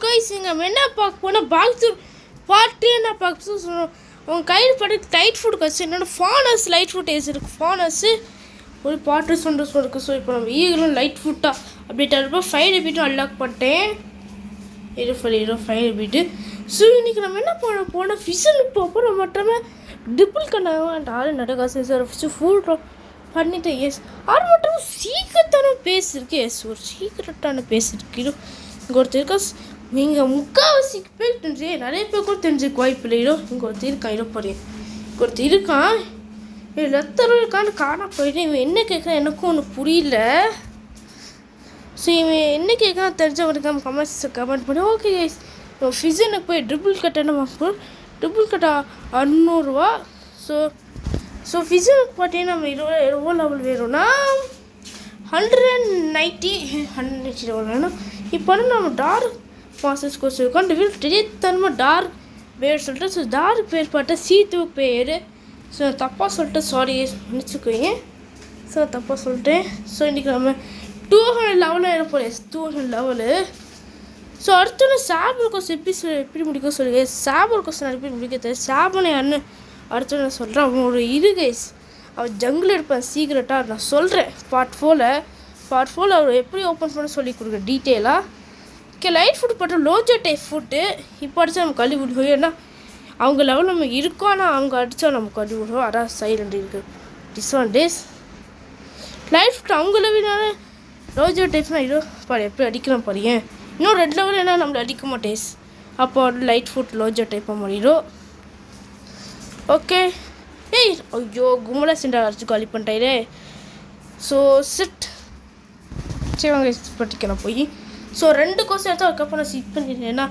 Guys இங்கே என்ன பார்க்க போனால் பாக்ஸ் பார்ட்டு என்ன பார்க்க சொன்னோம். அவங்க கையில் பட்டு லைட் ஃபுட் கட்சி என்னோட ஃபானஸ் லைட் ஃபுட் ஏஸ் இருக்குது. ஃபானஸ்ஸு ஒரு பாட்டு சொன்ன இருக்குது. ஸோ இப்போ நம்ம ஈகளும் லைட் ஃபுட்டாக அப்படின்ட்டு இருப்போம். 5 ரிப்பீட்டும் அன்லாக் பண்ணிட்டேன். 5 ரிப்பீட்டு. ஸோ இன்றைக்கி நம்ம என்ன பண்ண போனால் ஃபிஷனுக்கு போகிறோம் மட்டும் டிப்பிள் கண்ணாக ஆறு நடக்காசு சார் ஃபுல் பண்ணிட்டு எஸ் ஆறு மட்டும் சீக்கிரத்தான பேஸ் இருக்குது. எஸ் ஒரு சீக்கிரட்டான பேஸ் இருக்கு. இங்கே ஒருத்தர் இருக்கா. நீங்கள் முக்கால்வாசி பேர் தெரிஞ்சு நிறைய பேர் கூட தெரிஞ்சுக்க வாய்ப்பு இல்லை. இங்கே ஒருத்தர் இருக்கான். போறேன் இங்கே ஒருத்தர் இருக்கான். லெத்தரும் இருக்கான்னு காணா போயிட்டு இவன் என்ன கேட்குறான் எனக்கும் ஒன்று புரியல. ஸோ இவன் என்ன கேட்குறான் தெரிஞ்சவனுக்கு கமெண்ட் பண்ணி ஓகே கைஸ் ஃபிஷனுக்கு போய் ட்ரிபிள் கட் என்ன வாங்க ட்ரிபிள் கட்டா 600 ரூபா. ஸோ ஃபிஷனுக்கு பார்த்தீங்கன்னா நம்ம எவ்வளோ லெவல் வேணும்னா 190 லெவல் வேணும். இப்போ நம்ம டார்க் மாஸ்டர்ஸ் கோர்ஸ் இருக்கோம். திடீர்னு டார்க் பேர் சொல்லிட்டு ஸோ டார்க் பேர் பார்த்தா சீத்து பேர். ஸோ தப்பாக சொல்லிட்டு சாரி மன்னிச்சுக்கோங்க. ஸோ தப்பாக சொல்லிட்டேன். ஸோ இன்றைக்கி நம்ம 200 லெவலில் இருப்போம். 200 லெவலு. ஸோ அடுத்தோட சாபர் கோர்ஸ் எப்படி முடிக்க சொல்லுங்க. சாபர் கோர்ஸ் எப்படி முடிக்க தெரியும். சாபனை அண்ணன் அடுத்த சொல்கிறேன். அவனோட கைஸ் அவன் ஜங்கிள் இருப்பான் சீக்கிரட்டாக நான் சொல்கிறேன். பார்ட் 4 அவர் எப்படி ஓப்பன் பண்ண சொல்லி கொடுக்குற டீட்டெயிலாக. ஓகே லைட் ஃபுட் போட்டு லோஜோ டைப் ஃபுட்டு இப்போ அடித்தா நம்ம கழுவி விடுவோம். ஏன்னா அவங்க லெவல் நம்ம இருக்கோம். ஆனால் அவங்க அடித்தா நம்ம கழுவி விடுவோம். அதான் சைலண்ட் இருக்குது டிஸ்அட்வான்டேஜ். லைட் ஃபுட் அவங்க லெவல்னால லோஜோ டைப்னா பாரு எப்படி அடிக்கலாம் பாருங்க. இன்னும் ரெட் லெவல் என்ன நம்மளை அடிக்க மாட்டேஸ். அப்போ லைட் ஃபுட் லோஜோ டைப்பாக மாறிடும். ஓகே ஏய் ஐயோ கும்பலா சென்டர் அடிச்சு காலி பண்ணிட்டாரே. ஸோ சிட் சரி வாங்க பட்டிக்கலாம் போய். ஸோ 2 கோர்ஸ் எடுத்தால் அதுக்கப்புறம் நான் சிட் பண்ணிடுறேன். ஏன்னா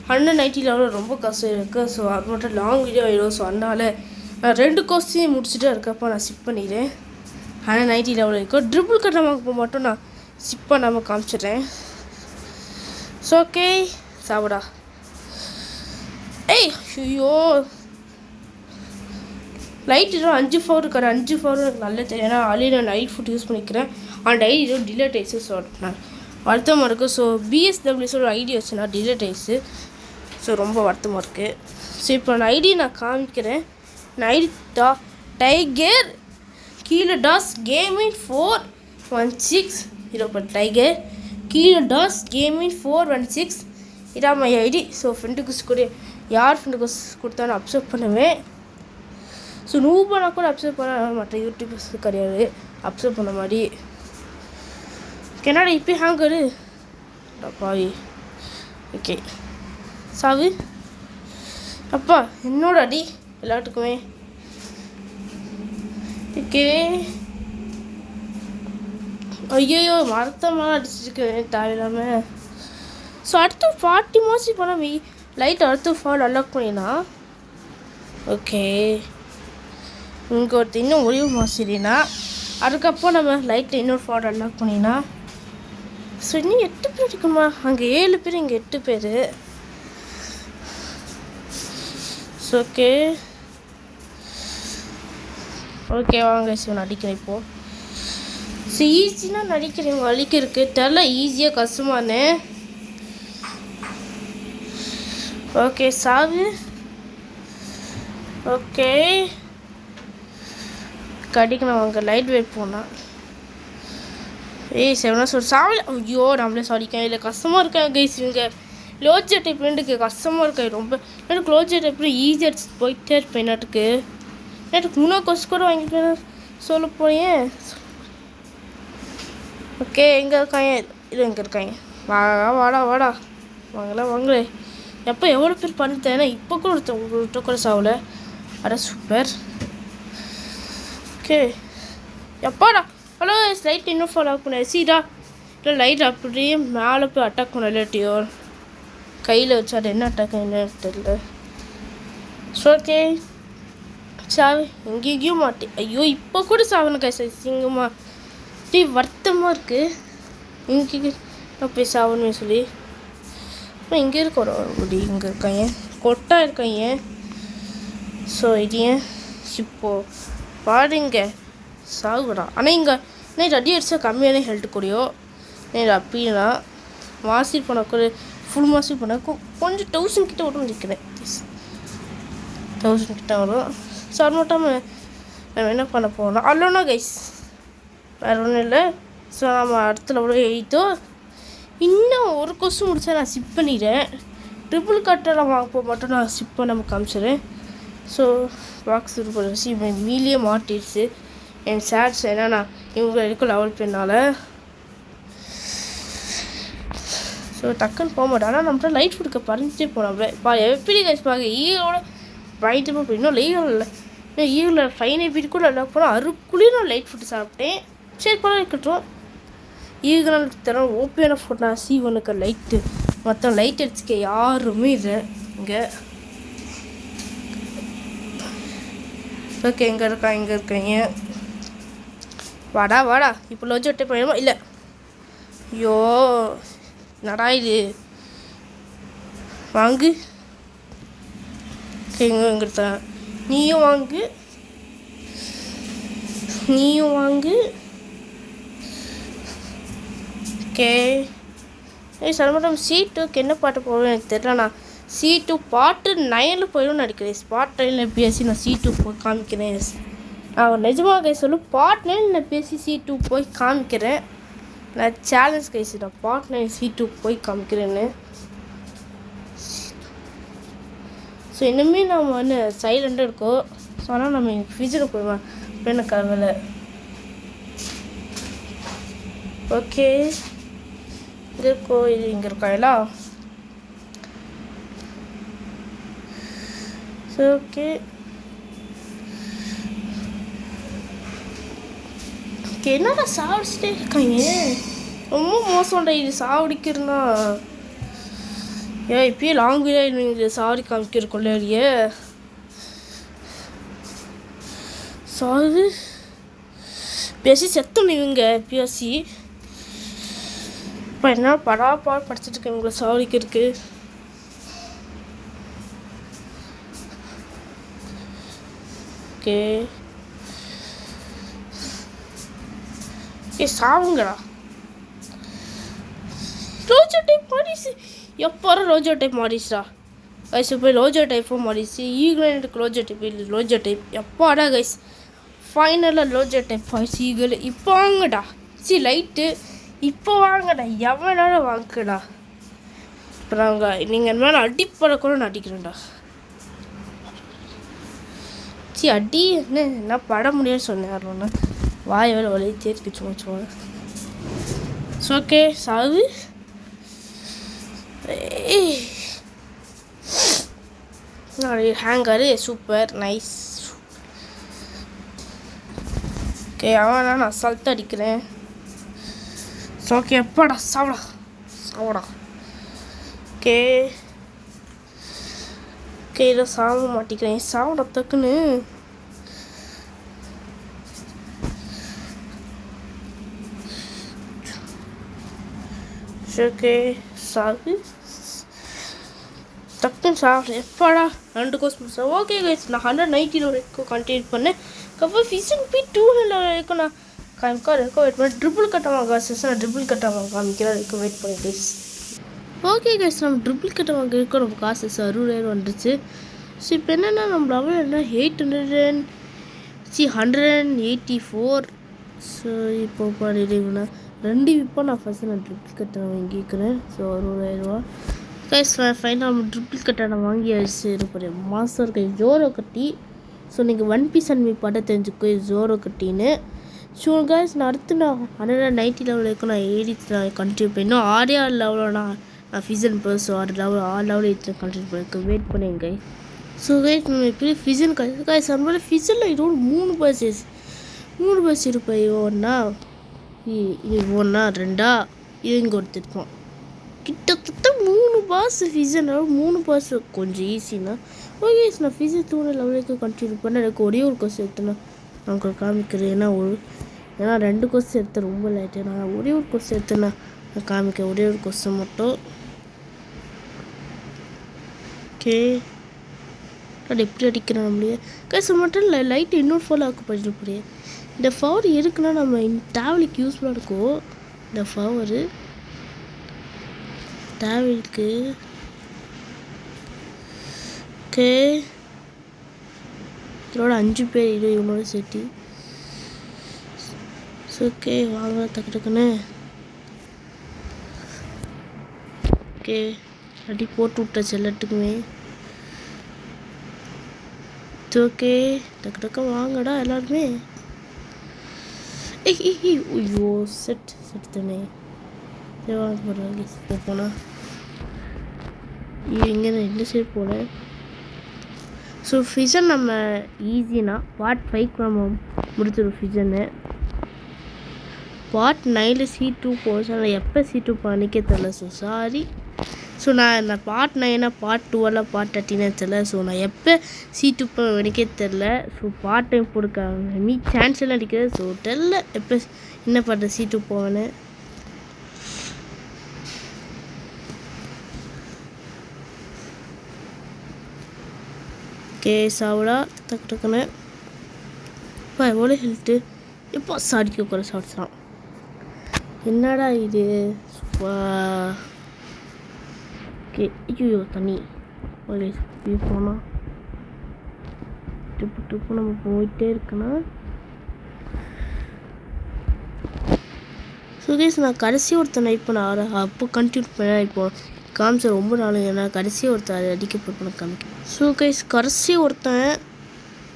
190 லெவலில் ரொம்ப கஷ்டம் இருக்குது. ஸோ அது மட்டும் லாங் வீடியோ ஆகிடும். ஸோ அதனால் நான் 2 கோர்ஸையும் முடிச்சுட்டு அதுக்கப்புறம் நான் சிட் பண்ணிடுறேன். 190 லெவலில் இருக்கும். ட்ரிபிள் கட்டாமல் மட்டும் நான் சிப் பண்ணாமல் காமிச்சிடுறேன். ஸோ ஓகே சாப்பிடா. ஏய் ஐயோ லைட் 5 4 இருக்காரு. 5 4 எனக்கு நல்லா தெரியும். ஏன்னா ஆல்ரெடி நான் லைட் ஃபுட் யூஸ் பண்ணிக்கிறேன். அந்த ஐடி டிலேட் ஆயிடுச்சு. ஸோ நான் வருத்தமாக இருக்குது. ஸோ பிஎஸ்டபிள்யூஸோட ஐடி வச்சுன்னா டிலேட் ஆயிடுச்சு. ஸோ ரொம்ப வருத்தமாக இருக்குது. ஸோ இப்போ நான் ஐடி நான் காமிக்கிறேன். நான் ஐடி டைகர் கீழே டாஸ் கேமிங் 416 இப்போ டைகர் கீழே டாஸ் கேமிங் 416 இதான் மை ஐடி. ஸோ ஃப்ரெண்டுக்கு கூட யார் ஃப்ரெண்டுக்கு கொடுத்தாலும் அப்சர்வ் பண்ணுவேன். ஸோ நூபானா கூட அப்சர்வ் பண்ண மற்ற யூடியூபர்ஸ் கிடையாது அப்சர்வ் பண்ண மாதிரி. கனடா இப்போ ஹேங்கரு பாவி. ஓகே சாவு அப்பா என்னோட அடி எல்லாத்துக்குமே. ஓகே ஐயோ மரத்தமாக அடிச்சிருக்கேன் தேவையில்லாமல். ஸோ அடுத்து 40 மாதம் போனால் லைட் அடுத்து ஃபால் அன்லாக் பண்ணினா ஓகே இங்கே ஒருத்தர் இன்னும் ஒளிவு மாசினா அதுக்கப்புறம் நம்ம லைட்டில் இன்னொரு ஃபால் அன்லாக் பண்ணினா. ஸோ இன்னும் 8 பேர் இருக்குமா. அங்கே 7 பேர் இங்கே 8 பேர். ஸோ ஓகே ஓகே வாங்க ஸோ நடிக்கிறேன் இப்போது. ஸோ ஈஸினா நடிக்கிறேன் வலிக்கு இருக்குது தெரில ஈஸியாக கஷ்டமானு. ஓகே சாவு. ஓகே கடிக்கணும் அவங்க லைட் வெயிட் போனால். ஏய் 7 சொல் சாவல். ஐயோ நம்மளே சாரிக்கேன். இல்லை கஷ்டமாக இருக்கேன் கைஸ். இவங்க லோஜோ டைப் எனக்கு கஷ்டமாக இருக்கேன் ரொம்ப. எனக்கு லோஜோ டைப் ஈஸியாக அடிச்சு போயிட்டே இருப்பேன். என்னட்டுக்கு எனக்கு 3 கொஸ்ட் கூட வாங்கிட்டு சொல்ல போயேன். ஓகே எங்கே இருக்காங்க இது எங்கே இருக்காங்க வாடா வாங்களே எப்போ எவ்வளோ பேர் பண்ணிட்டேன். ஏன்னா இப்போ கூட ஒருத்த கூட சாவலை. அட சூப்பர். ஓகே எப்பாடா ஹலோ லைட் இன்னும் ஃபாலோ பண்ண சீடா இல்லை லைட் அப்படியே மேலே போய் அட்டாக் பண்ண இல்லாட்டியோ கையில் வச்சு அது என்ன அட்டாக் என்ன தெரியல. ஸோ ஓகே சாவு எங்கேயும் மாட்டேன். ஐயோ இப்போ கூட சாவணும் கை சிங்கமாக டீ வருத்தமாக இருக்குது. இங்கே நான் போய் சாவணுமே சொல்லி இப்போ இங்கே இருக்க ஒரு இங்கே இருக்காங்க கொட்டா இருக்காங்க. ஸோ இது ஏன் இப்போது பாருங்க சாகுடா. ஆனால் இங்கே நைட் அடி அடித்தா கம்மியான ஹெல்த் கூடியோ நைட் அப்படின்னா வாசி போன கூட ஃபுல் மாஸ்டர் பண்ண கொஞ்சம் 1000 கிட்ட வரும் நிற்கிறேன். 1000 கிட்ட வரும். ஸோ அது மட்டும் நம்ம என்ன பண்ண போகிறோம் அல்லோனா கைஸ், வேறு ஒன்றும் இல்லை. ஸோ நம்ம அடுத்த லெவலில் 8 இன்னும் ஒரு கொஸ்டின் முடிச்சா நான் ஸ்கிப் பண்ணிடுறேன். ட்ரிபிள் கட்டரை வாங்க மட்டும் நான் ஸ்கிப் பண்ண காமிச்சிடுறேன். ஸோ பாக்ஸ் இருப்பி மீலியே மாட்டிடுச்சு. என் சேட்ஸ் ஏன்னா நான் இவங்க வரைக்கும் லெவல் பண்ணால ஸோ டக்குன்னு போக மாட்டேன். ஆனால் நம்மகிட்ட லைட் ஃபுட்டுக்கு பறிஞ்சிட்டே போனோம். எப்படி கைஸ் பார்க்க ஈரோட பயங்கரமாக போய் இன்னும் லைவ் இல்லை. இன்னும் ஈவில் 5 எபிட் கூட இல்லை போனால் அருக்குள்ளேயும் நான் லைட் ஃபுட்டு சாப்பிட்டேன். சரி போல இருக்கட்டும். ஈகனால் தர ஓபியான ஃபுட் நான் C1க்கு லைட்டு மற்ற லைட் அடிச்சுக்க யாருமே இல்லை இங்கே. ஓகே எங்கே இருக்கீங்க வாடா வாடா. இப்போ லோஜ் ஒட்டே போயிடுமா இல்லை? ஐயோ நடா இது வாங்கு. எங்கே நீயும் வாங்கு ஓகே. சார் மேடம் C2க்கு என்ன பாட்டு போவேன் எனக்கு தெரியலண்ணா. C2 பாட்டு 9 போயிடும் நினைக்கிறேன். பாட் 9 பேசி நான் C2 போய் காமிக்கிறேன். நான் நிஜமாக சொல்லு பாட் 9 பேசி C2 போய் காமிக்கிறேன். நான் சேலஞ்ச் கைஸ் நான் பாட் 9 C2 போய் காமிக்கிறேன்னு. ஸோ இனிமேல் நம்ம வந்து சைலண்டாக இருக்கோம். ஸோ ஆனால் நம்ம ஃபியூச்சருக்கு போயிடுவோம் அப்படின்னு கவலை. ஓகே இங்கே இருக்கோ இது இங்கே இருக்காங்களா? ஸோ ஓகே என்னடா சாவடிச்சிட்டே இருக்காங்க. ரொம்ப மோசம்டா இது சாவடிக்கிறதுனா. இப்பயே லாங் வீடியோ சாரி காமிக்கிறக்குள்ள இல்லையே. சாரி பேசி செத்தணும் இவங்க பேசி. இப்போ என்ன படாப்பாடு படிச்சுட்டு இருக்கேன் இவங்களை சாவடிக்கிறதுக்கு. ஓகே சாவுங்கடா. ரோஜா டைப் மாறிச்சு. எப்போ ரோஜா டைப் மாறிச்சா கைஸ்? போய் ரோஜா டைப்பும் மாறிச்சு. ஈகிள் எனக்கு ரோஜா டைப் இல்லை. ரோஜா டைப் எப்போடா கைஸ் ஃபைனலாக ரோஜா டைப் ஆயிடுச்சு. ஈகிள் இப்போ வாங்கடா. லைட்டு இப்போ வாங்கடா. எவனோட வாங்கடா. இப்போ நாங்கள் நீங்கள் மேலே அடிப்பட கூட நான் அடிக்கிறேன்டா. அடி என்ன பட முடியும்னு சொன்னேன். வாய் வேலை வலி தேர்க்கு சும்மா. ஓகே சாவு. Hangar super nice. ஓகே அவன் நான் அசால்ட்டு அடிக்கிறேன். ஓகே எப்பாடா சாவடா. ஓகே ஓகே இதை சாக மாட்டிக்கிறேன். சாவடா தக்குன்னு. ஓகே சாகு டக்குன்னு சாப்பிட்றேன். எப்பாடா 2 கோர்ஸ் முடிச்சேன். ஓகே கைஸ் நான் 190 வரைக்கும் கண்டினியூ பண்ணேன். அப்புறம் ஃபிஷிங் போய் 200 வரைக்கும் நான் காமிக்க வெயிட் பண்ணேன். ட்ரிபிள் கட்டமாக காசஸ் நான் ட்ரிபிள் கட்டமாக காமிக்கிறேன் வரைக்கும் வெயிட் பண்ணேன் கைஸ். ஓகே கைஸ் நம்ம ட்ரிபிள் கட்டமாக இருக்கும். நம்ம காசஸ் 60,000 வந்துருச்சு. ஸோ இப்போ என்னென்னா நம்ம லெவல் என்ன 184. ஸோ இப்போ பண்ணிடுங்கண்ணா 2 இப்போ நான் ஃபஸ்ட்டு நான் ட்ரிபிள் கட்டணம் வாங்கிக்கிறேன். ஸோ 60,000 கைஸ் ஃபைனல் நம்ம ட்ரிபிள் கட்டணம் வாங்கி அடிச்சு இருப்பேன். மாஸ்டர் கை ஜோரோ கட்டி. ஸோ நீங்கள் 1 பீஸ் அன்மி பட தெரிஞ்சுக்கோ ஜோரோ கட்டின்னு. ஸோ கைஸ் நான் அடுத்து நான் 190 லெவல் வரைக்கும் நான் நான் கண்டினியூ பண்ணணும். 6 லெவலில் நான் ஃபிசன் பர்ஸ் 6 லெவல் 8 கண்டினியூ பண்ணியிருக்கேன். வெயிட் பண்ணேன் கைஸ். ஸோ கைஸ் நம்ம எப்படி ஃபிசன் கைஸ் நம்மளோட ஃபிசனில் இது 3 பர்ஸ் இருப்பேன். இது ஒன்றா 2 இது இங்கே கொடுத்துருப்போம். கிட்டத்தட்ட 3 பாஸ் ஃபிசனால் 3 பாஸ் கொஞ்சம் ஈஸின்னா. ஓகே நான் ஃபிசிக்ஸ் 2 லெவலுக்கு கண்டினியூ பண்ண எனக்கு ஒரே ஒரு கோர்ஸ் எடுத்தேன்னா நான் உங்களுக்கு காமிக்கிறேன். ஏன்னா 2 கோர்ஸ் எடுத்தேன் ரொம்ப லைட்டு. நான் ஒரே ஒரு கோர்ஸ் எடுத்தேன்னா நான் காமிக்கிறேன். ஒரே ஒரு கோர்ஸை மட்டும். ஓகே அது எப்படி அடிக்கிறேன் நம்மளே கைஸ் மட்டும் லைட்டு இன்னொரு ஃபாலோ ஆக்க பண்ணிட்டு போகிறேன். இந்த பவர் இருக்குன்னா நம்ம இந்த ட்ராவலுக்கு யூஸ்ஃபுல்லாக இருக்கும். இந்த பவரு தேவைக்கு ஓகே இதோட 5 பேர் இவனோட சேர்த்து ஓகே வாங்க டக்குன்னு ஓகே அடி போட்டு விட்டாச்சு எல்லாத்துக்குமே ஓகே டக்கு வாங்கடா எல்லாருமே ஐயோ செட் தானே வாங்க போடுறாங்க போனால் இங்கே ரெண்டு சைடு போல ஸோ ஃபிஷன் நம்ம ஈஸினா பார்ட் 5 நம்ம முடிச்சிடும் ஃபிஷனு பார்ட் 9 C2 போச்சு ஆனால் எப்போ C2 பண்ணிக்க தெரில ஸோ சாரி ஸோ நான் பார்ட் 9 பார்ட் 12 பார்ட் 13 தெரியல ஸோ நான் எப்போ C2 எனக்கே தெரில ஸோ பார்ட் டைம் கொடுக்காங்க நீ சான்ஸ் எல்லாம் அடிக்கிறது ஸோ தெரில எப்போ என்ன பண்ணுற C2 போவேன்னு ஓகே சாவிடா டக்குன்னு இப்போ எவ்வளோ ஹெல்த்து இப்போ சாடிக்க கூட சாப்பிட்றான் என்னடா இது ஓகே ஐயோ தண்ணி போனால் டிப்பு நம்ம போயிட்டே இருக்கணும் சுகேஷ் நான் கடைசி ஒருத்தனை இப்போ நான் அப்போ கண்டினியூ பண்ண இப்போ காமிச்ச ரொம்ப நாள் ஏன்னா கடைசி ஒருத்தர் அடிக்கப்பட்டு காமிக்க சுகேஷ் கடைசி ஒருத்தன்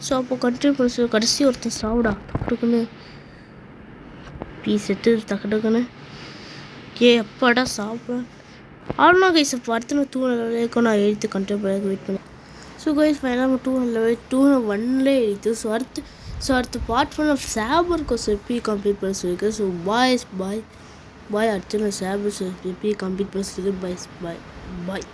ஸோ அப்போ கண்டினியூ பண்ண கடைசி ஒருத்தன் சாப்பிடா டக்குன்னு பீஸ் எட்டு டக்குன்னு எப்பாடா சாப்பிட்றேன் ஆனால் கைஸ் இப்போ அடுத்து நான் 200 நான் எழுத்து கண்டினியூ பண்ண வெயிட் பண்ணேன் ஸோ கைஸ் ஃபைனலாக 201 எழுத்து ஸோ அடுத்து பார்ட் பண்ண சேபருக்கு எப்பி கம்ப்ளீட் பண்ண சொல்லியிருக்கேன் ஸோ பாய் அடுத்து நான் சேபர் எப்பி கம்ப்ளீட் பண்ண சொல்லியிருக்கேன் பாய்